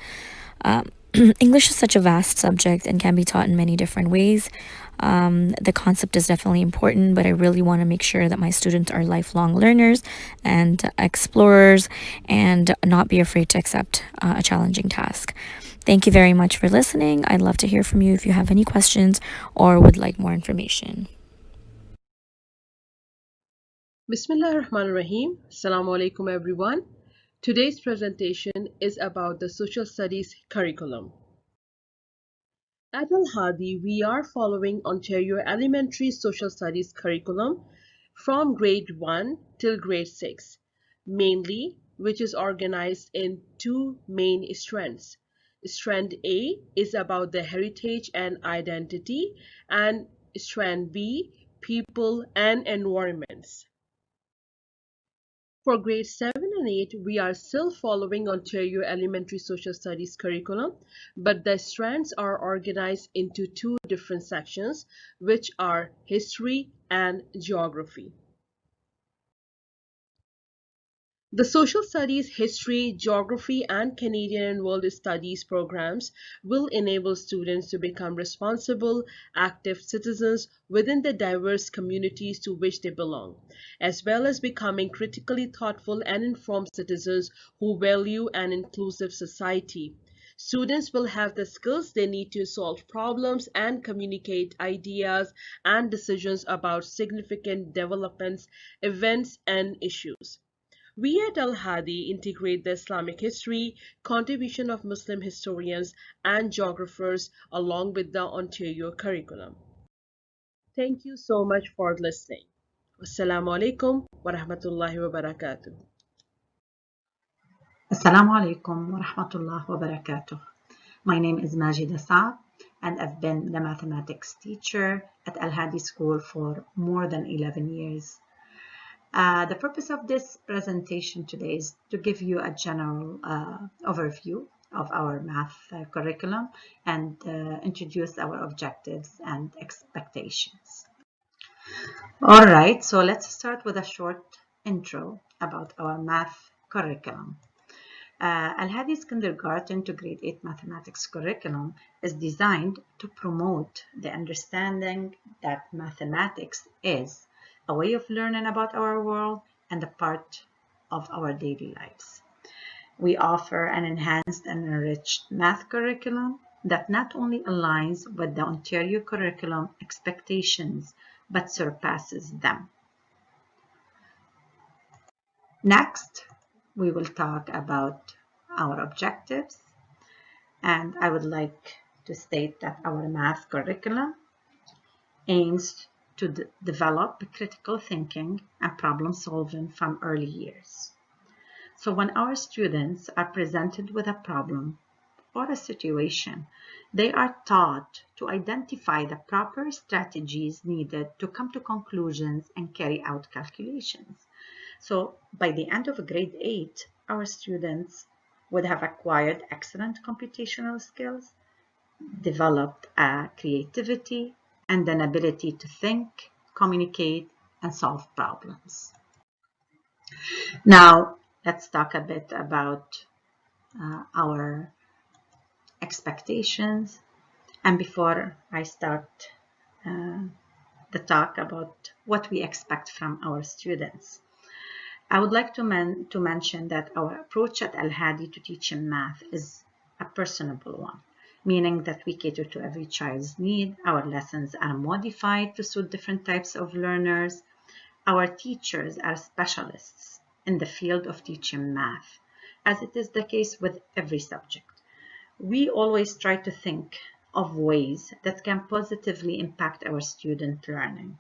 English is such a vast subject and can be taught in many different ways. The concept is definitely important, but I really want to make sure that my students are lifelong learners and explorers and not be afraid to accept a challenging task. Thank you very much for listening. I'd love to hear from you if you have any questions or would like more information. Bismillah ar-Rahman ar-Rahim. Assalamu alaikum everyone. Today's presentation is about the social studies curriculum. At Al-Haadi, we are following Ontario Elementary Social Studies curriculum from grade 1 till grade 6, mainly, which is organized in two main strands. Strand A is about the heritage and identity, and Strand B, people and environments. For grades 7 and 8, we are still following Ontario Elementary Social Studies curriculum, but the strands are organized into two different sections, which are history and geography. The Social Studies, History, Geography, and Canadian and World Studies programs will enable students to become responsible, active citizens within the diverse communities to which they belong, as well as becoming critically thoughtful and informed citizens who value an inclusive society. Students will have the skills they need to solve problems and communicate ideas and decisions about significant developments, events, and issues. We at Al-Haadi integrate the Islamic history, contribution of Muslim historians and geographers along with the Ontario curriculum. Thank you so much for listening. Assalamu alaikum wa rahmatullahi wa barakatuh. Assalamu alaikum wa rahmatullah wa barakatuh. My name is Majida Saab, and I've been the mathematics teacher at Al-Haadi School for more than 11 years. The purpose of this presentation today is to give you a general overview of our math curriculum and introduce our objectives and expectations. All right, so let's start with a short intro about our math curriculum. Al-Haadi's kindergarten to grade 8 mathematics curriculum is designed to promote the understanding that mathematics is a way of learning about our world and a part of our daily lives. We offer an enhanced and enriched math curriculum that not only aligns with the Ontario curriculum expectations, but surpasses them. Next, we will talk about our objectives, and I would like to state that our math curriculum aims to develop critical thinking and problem solving from early years. So when our students are presented with a problem or a situation, they are taught to identify the proper strategies needed to come to conclusions and carry out calculations. So by the end of grade 8, our students would have acquired excellent computational skills, developed a creativity, and an ability to think, communicate, and solve problems. Now, let's talk a bit about our expectations. And before I start the talk about what we expect from our students, I would like to mention that our approach at Al-Haadi to teaching math is a personable one, meaning that we cater to every child's need. Our lessons are modified to suit different types of learners. Our teachers are specialists in the field of teaching math, as it is the case with every subject. We always try to think of ways that can positively impact our student learning.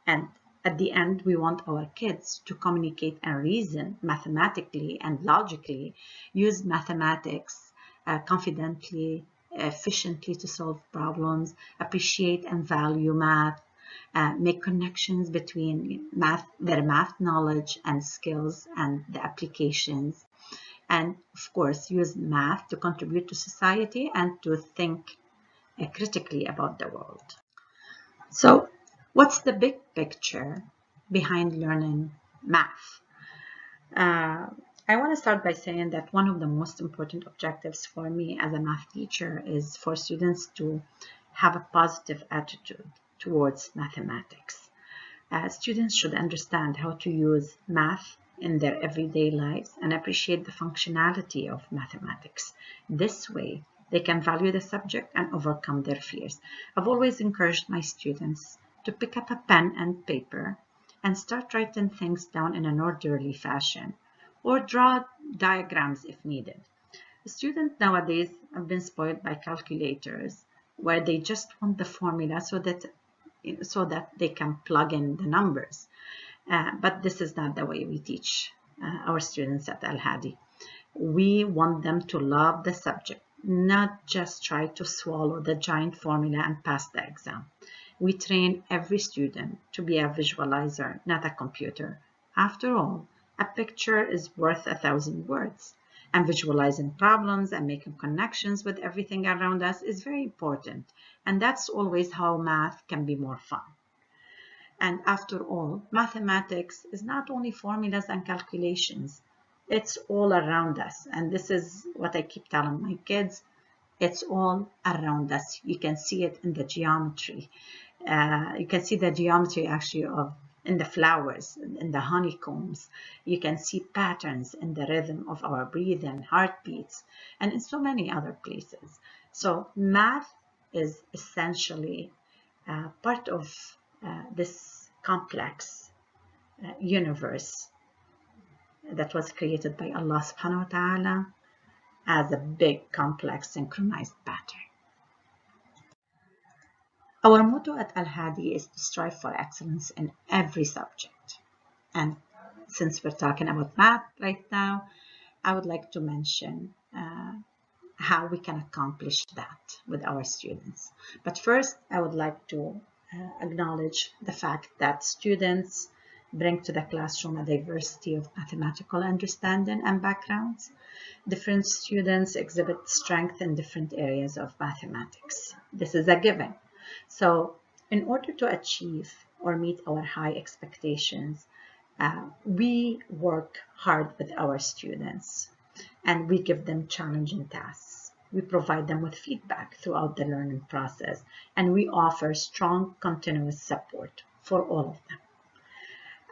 And at the end, we want our kids to communicate and reason mathematically and logically, use mathematics confidently, efficiently to solve problems, appreciate and value math, make connections between their math knowledge and skills and the applications, and of course use math to contribute to society and to think critically about the world. So what's the big picture behind learning math? I want to start by saying that one of the most important objectives for me as a math teacher is for students to have a positive attitude towards mathematics. Students should understand how to use math in their everyday lives and appreciate the functionality of mathematics. This way, they can value the subject and overcome their fears. I've always encouraged my students to pick up a pen and paper and start writing things down in an orderly fashion, or draw diagrams if needed. Students nowadays have been spoiled by calculators, where they just want the formula so that they can plug in the numbers. But this is not the way we teach our students at Al-Haadi. We want them to love the subject, not just try to swallow the giant formula and pass the exam. We train every student to be a visualizer, not a computer. After all, a picture is worth 1,000 words. And visualizing problems and making connections with everything around us is very important. And that's always how math can be more fun. And after all, mathematics is not only formulas and calculations. It's all around us. And this is what I keep telling my kids. It's all around us. You can see it in the geometry. You can see the geometry actually in the flowers, in the honeycombs. You can see patterns in the rhythm of our breathing, heartbeats, and in so many other places. So math is essentially part of this complex universe that was created by Allah subhanahu wa ta'ala as a big, complex, synchronized pattern. Our motto at Al-Haadi is to strive for excellence in every subject. And since we're talking about math right now, I would like to mention how we can accomplish that with our students. But first, I would like to acknowledge the fact that students bring to the classroom a diversity of mathematical understanding and backgrounds. Different students exhibit strength in different areas of mathematics. This is a given. So in order to achieve or meet our high expectations, we work hard with our students and we give them challenging tasks. We provide them with feedback throughout the learning process, and we offer strong continuous support for all of them.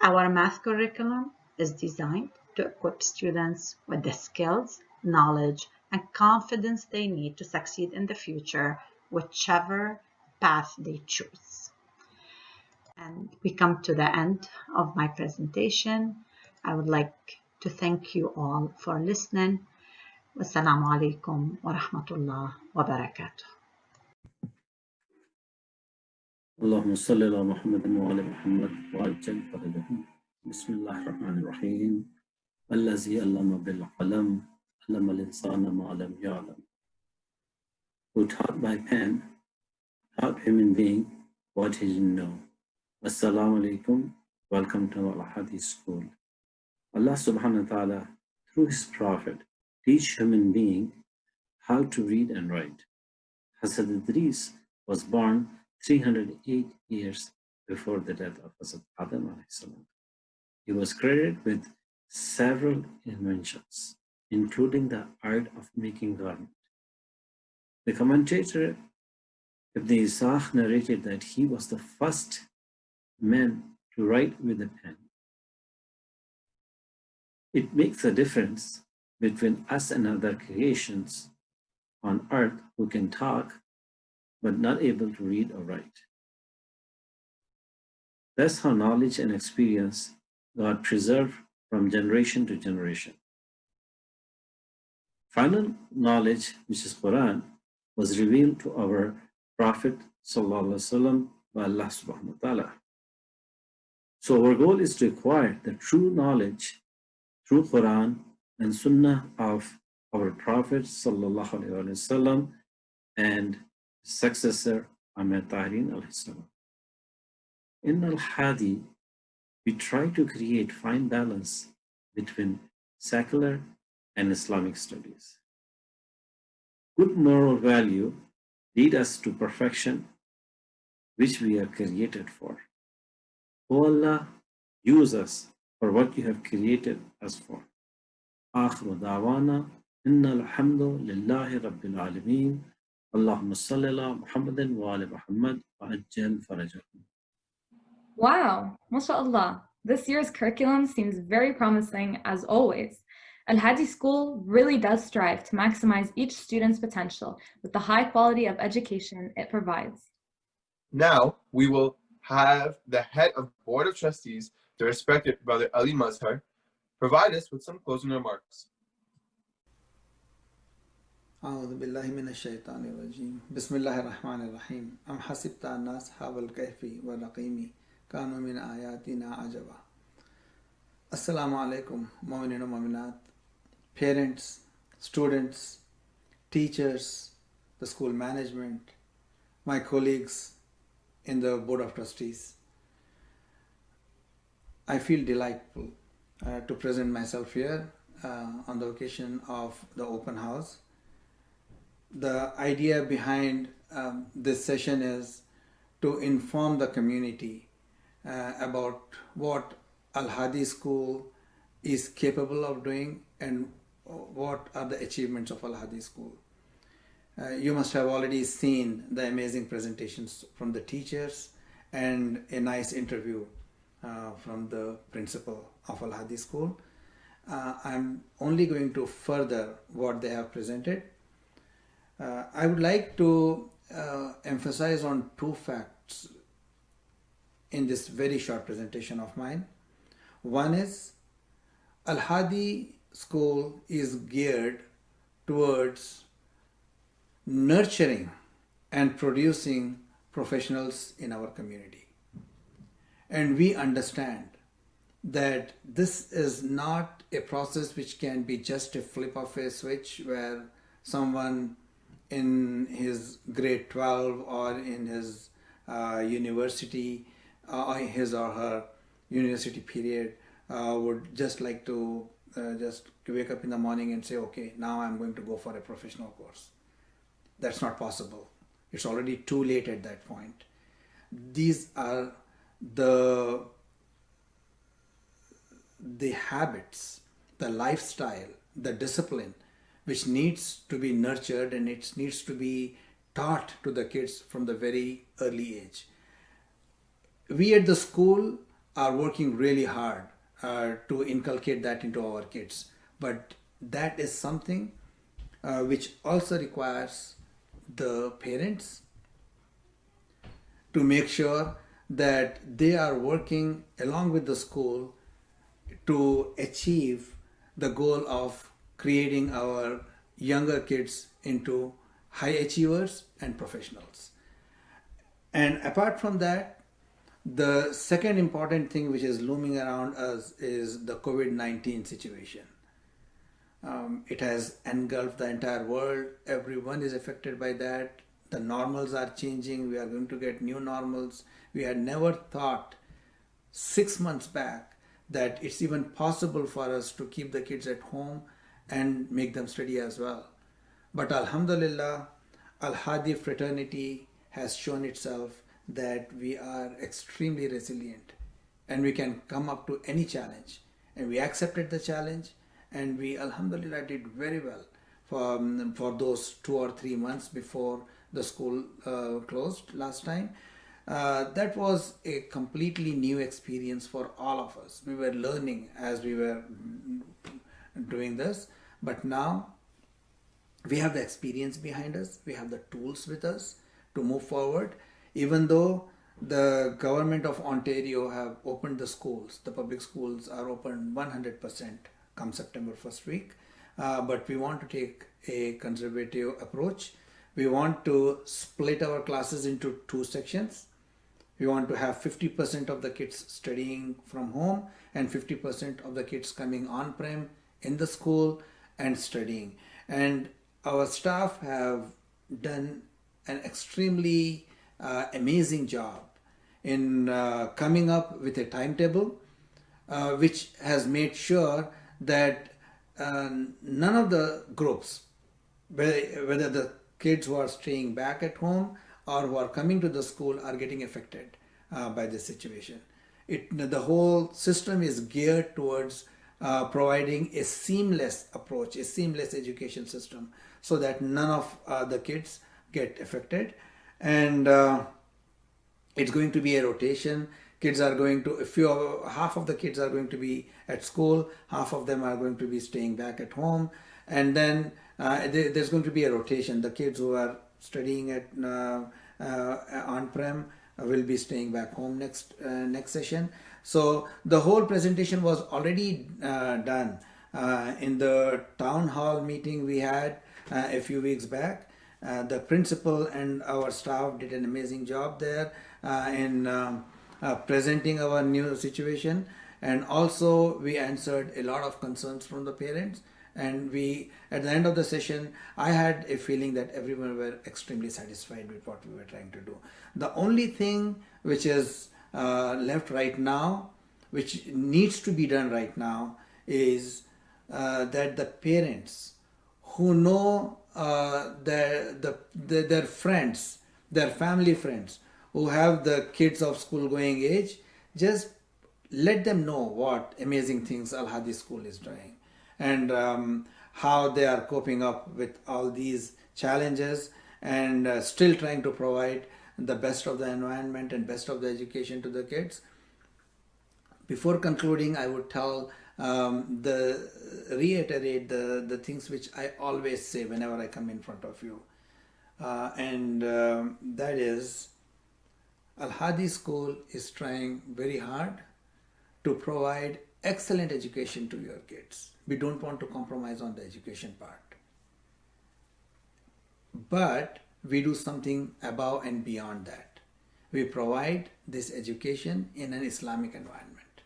Our math curriculum is designed to equip students with the skills, knowledge, and confidence they need to succeed in the future, whichever path they choose. And we come to the end of my presentation. I would like to thank you all for listening. Wassalamu alaikum wa rahmatullah wa barakatuh. اللهم صل على محمد وعلى محمد وعجل فرجهم بسم الله الرحمن الرحيم الذي علم بالقلم علم الإنسان ما لم يعلم. Who taught by pen, taught human being what he didn't know. Assalamu alaikum. Welcome to Al-Haadi School. Allah subhanahu wa ta'ala, through his prophet, teach human being how to read and write. Hazrat Idris was born 308 years before the death of Hazrat Adam alayhi salam. He was credited with several inventions, including the art of making garment. The commentator Ibn Ishaq narrated that he was the first man to write with a pen. It makes a difference between us and other creations on earth who can talk but not able to read or write. That's how knowledge and experience got preserved from generation to generation. Final knowledge, which is Quran, was revealed to our Prophet ﷺ by Allah subhanahu wa ta'ala. So our goal is to acquire the true knowledge through Quran and Sunnah of our Prophet ﷺ and successor Ahmed Tahirin al-Islam. In Al-Hadi, we try to create fine balance between secular and Islamic studies. Good moral value lead us to perfection, which we are created for. O Allah, use us for what you have created us for. آخر دعوانا إن الحمد لله رب العالمين اللهم صل على محمد وآل محمد وعجل فرجهم. Wow, mashallah. This year's curriculum seems very promising as always. Al-Haadi School really does strive to maximize each student's potential with the high quality of education it provides. Now we will have the head of Board of Trustees, the respected Brother Ali Mazhar, provide us with some closing remarks. أعوذ بالله من الشيطان الرجيم بسم الله الرحمن الرحيم أم حسبت أن أصحاب الكهف والرقيم كانوا من آياتنا عجبا. Assalamu alaikum, mu'minin and mu'minat, parents, students, teachers, the school management, my colleagues in the Board of Trustees. I feel delightful to present myself here on the occasion of the open house. The idea behind this session is to inform the community about what Al-Haadi School is capable of doing and what are the achievements of Al-Haadi School. You must have already seen the amazing presentations from the teachers and a nice interview from the principal of Al-Haadi School. I'm only going to further what they have presented. I would like to emphasize on two facts in this very short presentation of mine. One is Al-Haadi School is geared towards nurturing and producing professionals in our community. And we understand that this is not a process which can be just a flip of a switch where someone in his grade 12 or in his university or his or her university period would just like to just wake up in the morning and say, okay, now I'm going to go for a professional course. That's not possible. It's already too late at that point. These are the habits, the lifestyle, the discipline which needs to be nurtured and it needs to be taught to the kids from the very early age. We at the school are working really hard to inculcate that into our kids, but that is something which also requires the parents to make sure that they are working along with the school to achieve the goal of creating our younger kids into high achievers and professionals. And apart from that, the second important thing which is looming around us is the COVID-19 situation. It has engulfed the entire world. Everyone is affected by that. The normals are changing. We are going to get new normals. We had never thought 6 months back that it's even possible for us to keep the kids at home and make them study as well. But Alhamdulillah, Al-Haadi fraternity has shown itself that we are extremely resilient and we can come up to any challenge. And we accepted the challenge and we, Alhamdulillah, did very well for those 2 or 3 months before the school closed last time. That was a completely new experience for all of us. We were learning as we were doing this, but now we have the experience behind us, we have the tools with us to move forward. Even though the government of Ontario have opened the schools, the public schools are open 100% come September 1st week, but we want to take a conservative approach. We want to split our classes into two sections. We want to have 50% of the kids studying from home and 50% of the kids coming on-prem in the school and studying. And our staff have done an extremely amazing job in coming up with a timetable which has made sure that none of the groups, whether the kids who are staying back at home or who are coming to the school, are getting affected by this situation. The whole system is geared towards providing a seamless approach, a seamless education system, so that none of the kids get affected. And it's going to be a rotation. Kids are going to, half of the kids are going to be at school, half of them are going to be staying back at home, and then there's going to be a rotation. The kids who are studying at on-prem will be staying back home next session. So the whole presentation was already done in the town hall meeting we had a few weeks back. The principal and our staff did an amazing job there in presenting our new situation, and also we answered a lot of concerns from the parents. And we, at the end of the session, I had a feeling that everyone were extremely satisfied with what we were trying to do. The only thing which is left right now, which needs to be done right now, is that the parents who know their friends, their family friends who have the kids of school going age, just let them know what amazing things Al Haadi School is doing, and how they are coping up with all these challenges, and still trying to provide the best of the environment and best of the education to the kids. Before concluding, I would reiterate the things which I always say whenever I come in front of you, and that is, Al Haadi School is trying very hard to provide excellent education to your kids. We don't want to compromise on the education part, but we do something above and beyond that. We provide this education in an Islamic environment.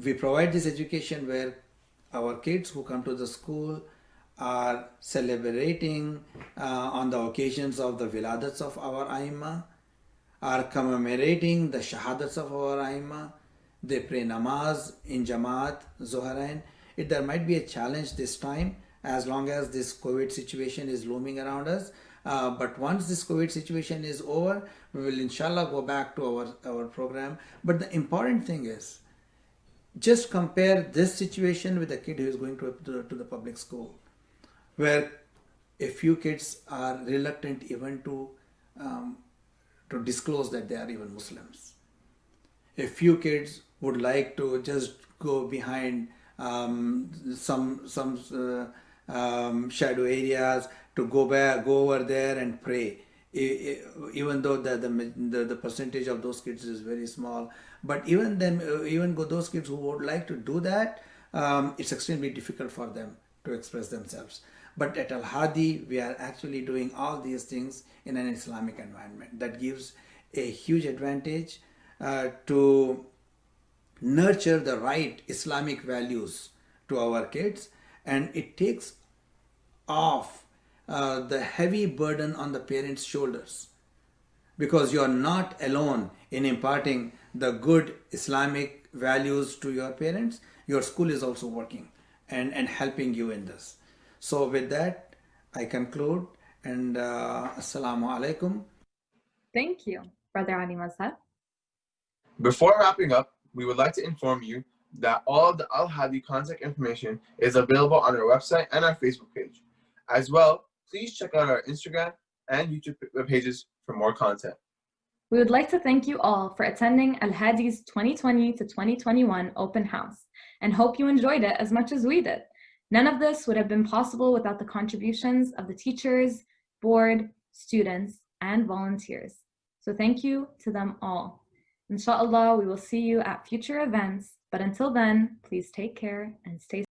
We provide this education where our kids who come to the school are celebrating on the occasions of the wiladats of our Aimma, are commemorating the shahadats of our Aimma. They pray namaz in Jamaat, Zoharain. There might be a challenge this time, as long as this COVID situation is looming around us. But once this COVID situation is over, we will inshallah go back to our program. But the important thing is, just compare this situation with a kid who is going to the public school, where a few kids are reluctant even to disclose that they are even Muslims. A few kids would like to just go behind some shadow areas, to go over there and pray, even though the percentage of those kids is very small. But even those kids who would like to do that, it's extremely difficult for them to express themselves. But at Al Haadi, we are actually doing all these things in an Islamic environment. That gives a huge advantage to nurture the right Islamic values to our kids, and it takes off the heavy burden on the parents' shoulders, because you are not alone in imparting the good Islamic values to your parents. Your school is also working and helping you in this. So with that, I conclude, and Assalamu alaikum. Thank you, Brother Ali Mazhab. Before wrapping up, we would like to inform you that all of the Al Haadi contact information is available on our website and our Facebook page. As well, please check out our Instagram and YouTube pages for more content. We would like to thank you all for attending Al-Haadi's 2020 to 2021 open house and hope you enjoyed it as much as we did. None of this would have been possible without the contributions of the teachers, board, students, and volunteers. So thank you to them all. Inshallah, we will see you at future events, but until then, please take care and stay safe.